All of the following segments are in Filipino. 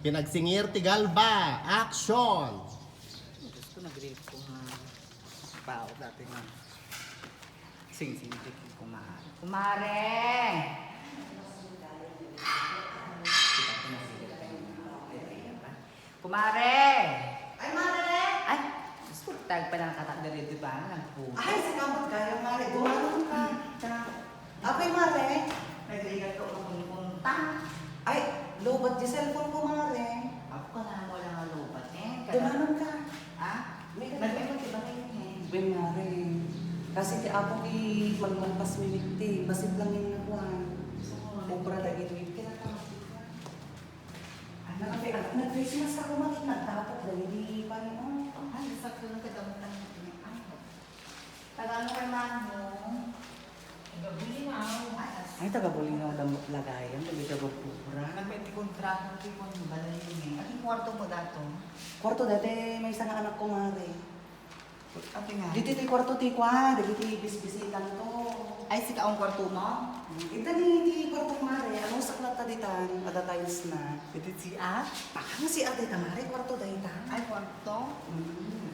Kinagsingir Tigalba, action! Gusto nag-reel ko nga pao dati nga. Sing-sing kumare. Kumare! Kumare! Ay, Mare! Ay! Gusto tag pa lang katakdari, di ba? Nagpupo. Ay, sikamot kayo, Mare. Dumanon ka. Ako'y Mare. Nag-reel ko kung punta. Ay, lobat di cellphone ko, Mare. Ako ka na mo lang ang lupat eh. Dumanon ka. Ah? Nag-reel ba kayo eh? Ay, Mare. Kasi ti ako magmalpas mimikti. Basit lang yung nakuhan. Ubra dagit wit. Nag-Christmas ako makit. Nagtapot dahil di pa rin. Ay, sakto lang kadamot lang yung Tagal mo kay Mano. Gabi na. Ay, taga-Bulinaw damot lagayan. Dali taga-Pura. Nagpwede kontrata ko kung balay yun eh. Anong kwarto mo dato? Kwarto dati, may isang anak ko, Mare. Ate nga. Dito ti kwarto ti kwa. Dito ti bis-bisitan to. Ay, si kaong kwarto mo? Ita ni kwarto, Mare. Anong saklat ta ditan? Ada tiles na. Dito si At? Pakang si ate Mare, kwarto dayta. Ay, kwarto?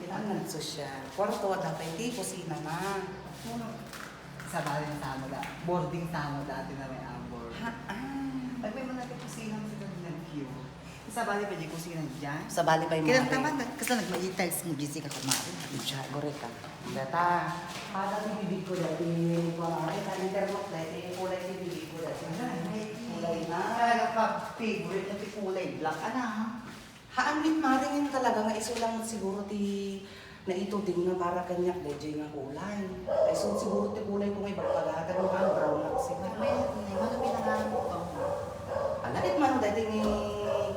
Ilan nagsosyal. Kwarto at datay ti kusina na. Sa baling tamo da. Boarding tamo dati na may ambor. Ha? Ah. Ay, may mga kusina mo sa ng queue. Sa bali pa di kusina dyan? Sa bali pa yung Kailan Mare. naman, kasi nagmay-tiles mo Jessica kumari. Siya, goreka. Data. Pada ti bibig ko dati. Mare, kanin termok dati. Kulay ti bibig ko dati. Kulay na. Talaga pa, favorite na ti kulay black. Ano ha? Haan mit Mare yun talaga nga iso lang siguro ti na ito din nga para kanyak DJ nga kulay. Ay so siguro ti kulay ko may bagpagatan mo kan brown na kasi. May mga pinangalan mo pa. Alakit man dati ni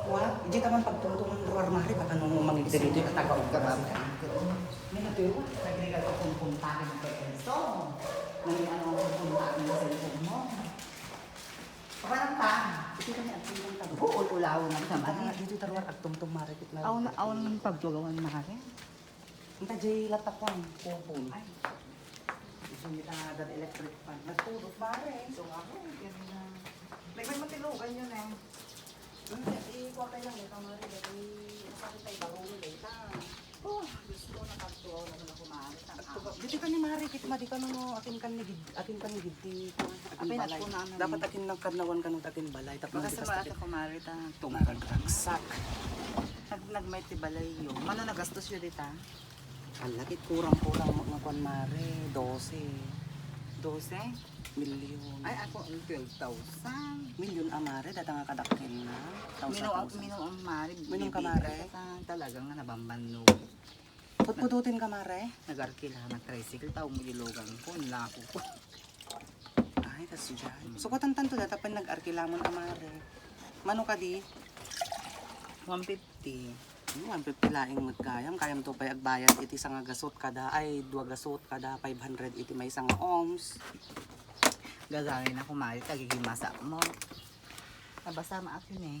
kuha. Hindi ka man pagtungtungan luar Mare baka nung mangigdali dito yung katagaw ka ba? May natiro. Nagregal ko kung puntakin ng peso. Nang ano ang puntakin ng cellphone mo. Paano ta? Ito kami ang tingin tayo. Buol-ulaw na Tama naman. dito tarwar at tumtum Mare kit na. Aw nang pagtugawan na rin. Inta jay latakwan kupon. Ay, Gusto nila dad electric fan. Nagtulog Mare. so ako, yan na. Nagmay matilugan yun eh. Ikuha kayo lang ito Mare. Dati sakit tayo bago nila. Oh, gusto ko nakatuwa na naman kumarit ang ako. Dito ka ni Mari, kit madi ka no, akin kan ni gidi. Apay na po namin. Dapat akin ng kadnawan ka ng akin balay. Tapos Baka sa mga kumarit ang tungkagsak. Nagmay tibalay yun. Ano nagastos yun dita? Ang lakit kurang-kurang mga kwan Mari, 12 milyon. Ay, ako ang 12,000. Milyon amare, data nga kadakil na. Mino ang mari. Minum ka, Mare? Talagang nga nabambano. Putpututin ka Mare. Nag-arkila ng tricycle. Tao mo ilugan ko. Nilako ko. Ay, tas dyan. So katantan to data pa nag-arkilamon amare. Mano ka di? 150. 150 laing magkayam. Kayam to pa agbayad iti sa nga gasot kada. Ay, 2 gasot kada. 500 iti may isang ohms. Gagawin na kumari. Kagigimasa mo. Nabasa maakin eh.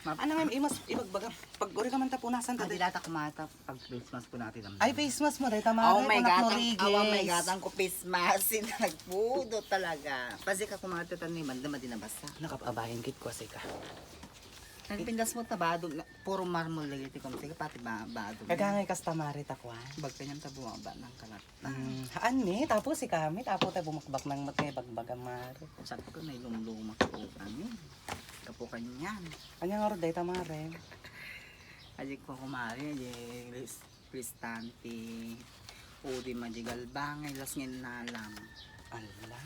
Ano nga imas ibagbaga pag uri ka man tapunasan ta. Hindi nata kumata pag Christmas po natin. Ay face mask mo dahil tamare. Oh my God, oh my God, ang kupis masin. Nagpudo talaga. Pasi ka kumata taniman, dama din nabasa. Nakapabayan kit ko ka. Nagpindas mo tabado, puro marmol lagi ti kumsiga pati bado. Kagangay kas tamare takwan. Bag kanyang tabuwa ba ng kalat. Haan ni tapos si kami tapos tayo bumakbak ng matay bagbaga mare. Sabi ko na ilumluma ko kami. Kapukan yan. Anya nga ro dahil tamare. Ajik ko kumari, ajik Cristante. Udi majigal bangay, las ngin nalam. Ala.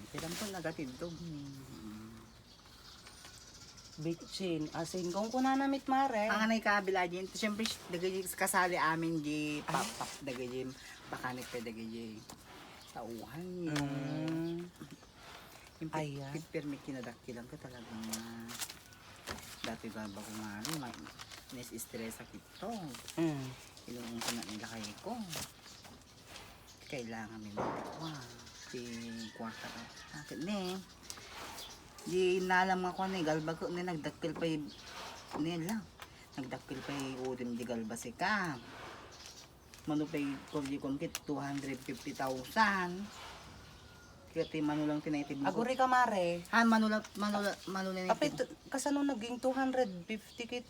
Kailan po nagatid to. Bitchin. Asin kung kunanamit mare. Ang anay kabila dyan, siyempre dagay kasali amin di papap dagay pakanik pa dagay tauhan yun. Yung Ayan. permit kinadakilan ko talagang dati ba ko nga nes-stress sakit to. Ilong ko na nilakay ko. Kailangan may magkakwa. Si kwarta ka. Bakit ne? Di nalam nga ko na galba ko na nagdakil pa nila. Nagdakil pa udim di galba si ka. Mano pa yung kit 250,000. Kaya manulang tinaitid mo. Aguri ka mare. Han, manulang Apay, kasano naging 250 kit?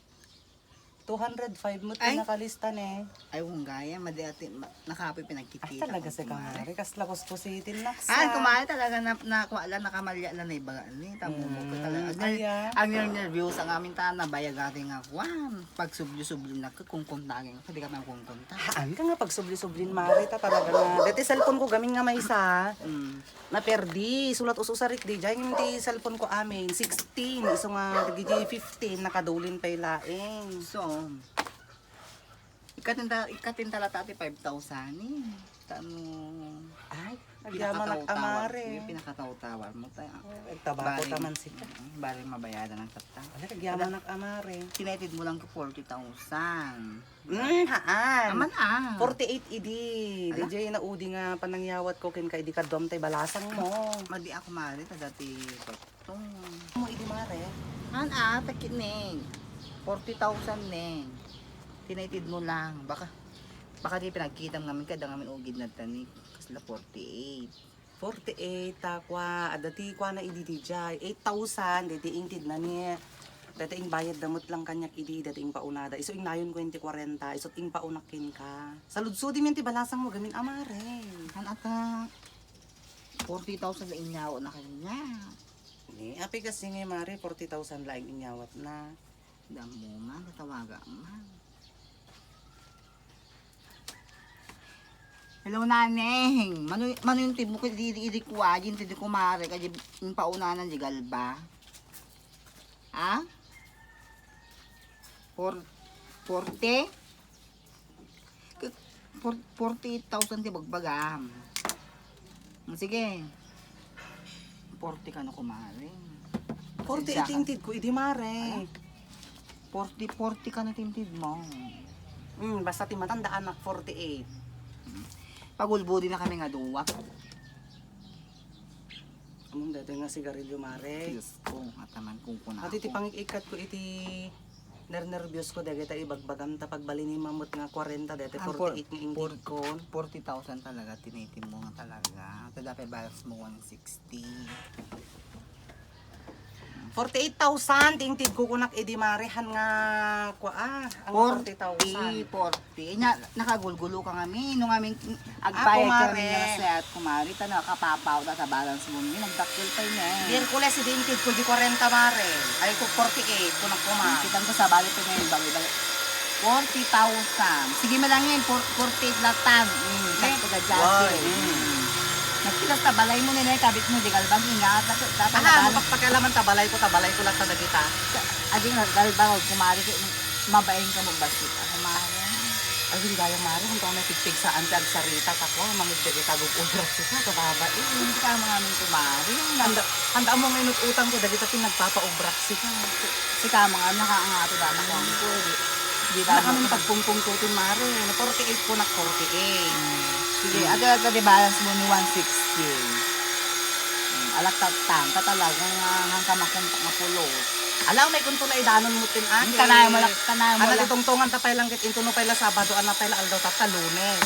205 mo Ay. nakalista ne. Ay, kung gaya, madiati, nakapoy Ay, pinagkikita. talaga sa kamari. Kasla kuspusitin naksa. Ah, kumain talaga na kuala nakamalya lang na iba ni tamo mo ko talaga. Ang nervous ang amin ta na bayag ating nga kuan. Pag subli-subli na kung kuntagin ko, di ka man kung kunta. Haan ka nga pag subli-sublin mare ta talaga na. Dati cellphone ko gaming nga may isa. Na perdi. Sulat uso sa rik di. Diyan yung di cellphone ko amin. 16. Iso nga di 15. Nakadulin pa ilaing. So, ikatin talata ati 5,000 eh. Tano, Ay, nagyaman ang amare. pinakataw-tawar mo tayo. Tabako taman sila. Bari mabayadan ng tata. Ala, nagyaman ang amare. Tinetid mo lang ko 40,000. Haan. Aman 48 idi. Ala? DJ na udi nga panangyawat ko kin kay di ka dom tay balasang mo. Madi ako mali ta dati to. Mo idi mare. Han takinig. 40,000 neng. Tinetid mo lang. Baka di pinagkita namin kada ngamin ugid na tani. Kasla 48. 48 takwa adati kwa na idi DJ 8,000 dati ingtid na niya. Dati ing bayad damot lang kanyak idi dati ing paunada. Iso ing nayon 20-40 iso ing paunakin ka. Sa ludsudi minti balasang mo gamin amare. Han ata 40,000 na inyaw na kanya. Ni api kasi nga mare 40,000 laing inyawat na. Damo man, tatawaga man. Hello, naneng. Mano yung tib mo ko di kuha, di ko mare, kaya yung paunanan di galba. Ha? 40? 48,000 ti bagbagam. Sige. 40 ka na kumare. 48 ingtid ko idi mare. 40 ka na tintid mo. Basta ti matanda anak 48. Pagulbudi na kami nga duwa. Dati nga sigarilyo mare. Diyos ko, ataman kung kuna At iti ako. pangikikat ko iti nervyos ko dagiti ta ibagbagam ta pagbali ni mamut nga 40 dati 48 nga ingtid ko. 40,000 talaga, tinitim mo nga talaga. Ito dapat balance mo 160. 48,000 tingtid ko kunak idi marehan nga ang 40,000. 40. Nya, nakagulgulo ka kami. Nung aming Ako, agbayad kami mare. nga set, kumari, ta nakapapaw na sa balance mo. Nagdakil pa yun eh. Miyerkules idi ingtid ko di 40 mare. Ay ko 48 kunak kuma. Kitang ko sa balik ko ngayon, balik. 40,000. Sige mo lang yun, 48 latan. Sakto ka dyan. Nagpilas ta balay mo nila, kabit mo, di galbang ingat. Dapat Aha, mapagpagkalaman tabalay ko lang ta dagita. aging galbang, kumari, mabayin ka mo basit. Kumari. Ay hindi gaya mare kung ka may pigpig sa antag sarita takwa mangid dagita gugubras sa kababa. Hindi ka mga aming kumari. Handa mo ngayon utang ko dagita pinagpapaubrak si ka. Si ka mga nakaangato dama ko. Di Na ba kami pagpungpung tutin mare, na 48 ko na 48. Sige, aga di balance mo ni 160. Alak tatang, katalagang hangka makunta nga pulos. Alam may kunto na idanon mo tin ate. Kanay mo lang. Ana ditungtungan ta pay lang kit intuno pay la Sabado ana pay la aldaw ta Lunes.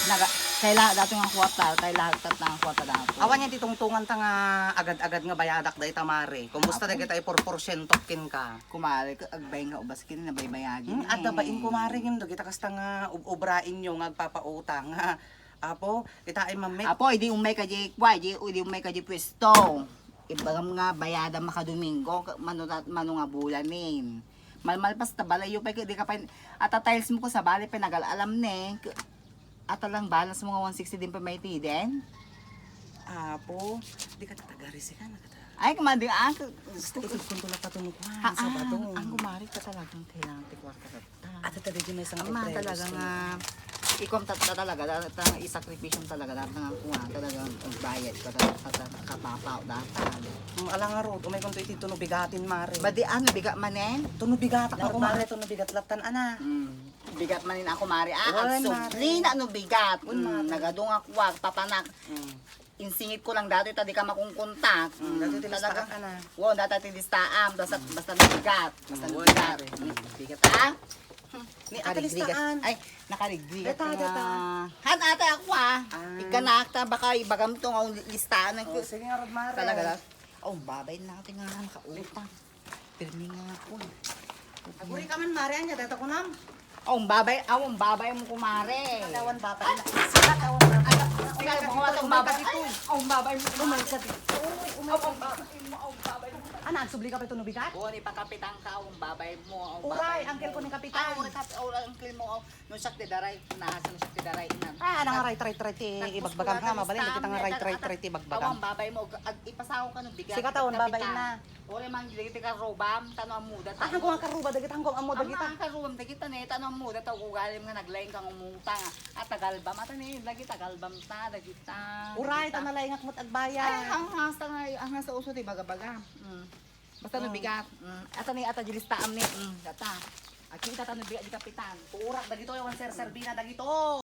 Kailangan dato nga kwarta, kailangan tatang kwarta dato. Awan niya ditungtungan ta nga agad-agad nga bayadak day ta mare. Kumusta dagit ay 4% kin ka. Kumari, agbay nga ubas kini na baybayagin. Adda ba in kumare ngim do kita kasta nga ubrain nyo nga agpapautang nga. Apo, kita ay mamit. Apo, hindi umay ka di kwa, hindi umay ka di pwesto. Ibagam nga bayada makadomingo, mano nga bulamin. Malmalpas ta balayo pa di ka pa ata tiles mo ko sa bali pinagal alam ne. Ata lang balance mo nga 160 din pa may tiden. Apo, di ka tatagari si ka na kata. Ay, kumandi ang Gusto ko kunto na patunukwan sa bato. ang kumari ka talagang kailangan ti kwarta ta. At ito din may isang Ama talaga nga ikom talaga datang isakripisyon talaga datang kuha talagang bayad ka kapapaw datang. Ala nga ro, umay kunto iti tuno bigatin mare. Badi ano bigat manen? Tuno bigat ako Dapat mare, tuno bigat latan ana. Bigat manin ako mari. Wala, Subli na no bigat. Mare. Nagadung ako wag papanak. Insingit ko lang dati tadi ka makungkuntak. Dati tilista ka na. Wow, dati tilistaam basta bigat. Basta bigat. Bigat ha? Ni ate listaan. Ay, nakarigri. Data, data. Han ate ako ah. Ah. Ikanakta baka ibagam tong ang listaan ng Oh, sige nga, Rodmare. talaga lang. Oh, babay natin nga nakautang. Pirmi nga ako. Aguri ka man, Mare, anya, dito ko nam. Oh, babay mo kumare. Katawan bata. Sila, katawan bata. Sige, mga watong babay dito. Oh, babay mo. Umay ka dito. Oh, babay mo. Ana, nagsubli ka pa ito nubigat? Oh, ni pakapitang ka, ang babay mo. Uray, angkel ko ni kapitan. Ang angkel mo. Nung sakti daray, naasa nung sakti daray. Ah, nang right, ibagbagan ka, mabalin, kita nga right, ibagbagan. Awang babay mo, ipasaw ka ng bigat. Sige, tawon, babay na. Ore man gili ka robam, tanong ang muda. Ah, hanggang ang karuba, dagit hanggang amo, dagit Ang karubam dagita ne, tanong ang muda taw ugalim nga naglaing kang umutang. At tagalbam ata ni, lagi tagalbam ta, dagita. Uray, tanalay nga kumot Ay, agbayan. ang nasa uso di baga-baga. Basta no bigat. Ata ni ata jilistaan ni. Data. Akita ta no bigat di kapitan. Urak, dagito yung sir, Serbina, dagito.